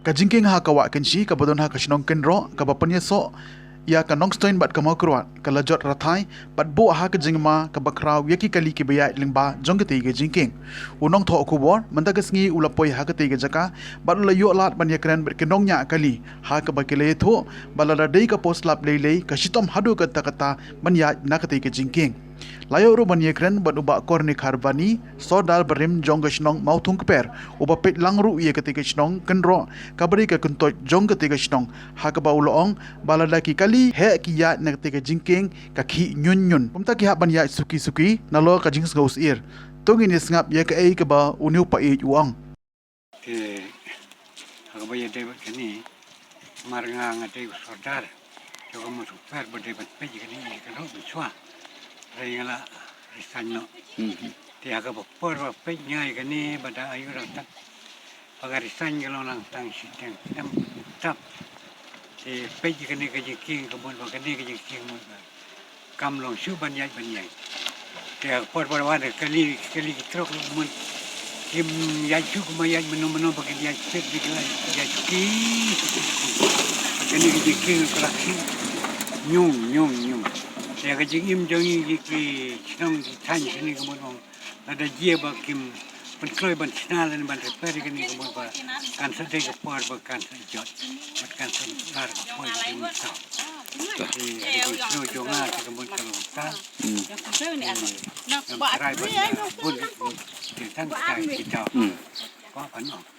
ka jingkieng ha ka wa Kynshi ka badon ha ka shnong kenro ka bapanya so ya ka nongstoin bat ka mau kruat ka lajot rathai bat bo ha ka jingma ka bakraw yaki kali ki baya lingba jongkete ge jingkieng unong tho kubor mandagas ngi ulapoi ha ka te ge jaka bat la yo lat ban yakran bet kenong nya kali ha ka bakele tho balada dei ka poslap lei ka shitom hadu ka takata ban ya nakate ge jingkieng layo ro ban yakran bat uba korni kharbani sodal berim jong shnong mauthung per uba pet langru ye ka te ge shnong kenro kabari ka kuntot jong ka te ge shnong ha ka ba ulong balada ki kali he ki ya nak te ka jingkieng ka khi nyun pumta ki ha ban ya suki nalo ka jings gos ir tongi ni ngap ya ka ei ka ba uniu pa e uang ke ha ba ye de ba kini marnga ngate sodar jo ko mu super ba de ba pe ji kini ka no bi chwa re ngala risan no ti ha ka ba por ba pe nyai kini ba da ayu ra ta pagarisan galo lang tang siteng em tap thì bây giờ cái này cái gì kia cái món cái này cái gì kia món cầm lòng sưu ban nhảy thì por vào cái này trok món kim nhảy sưu cũng nhảy mình pakai nhảy set di cái nhảy ki cái này cái gì kia cái là nhung thì cái gì im trong cái trong thanh cái này cái món ada dia bakim ban kloi ban snalan ban repari kan ni mo ba kan sa de por ba kan sa jot bat kan sa tar po ni mo sa ti no jonga ka mo ka lo ta na ba ri ai no bun ti tan ta ki ta ko pa no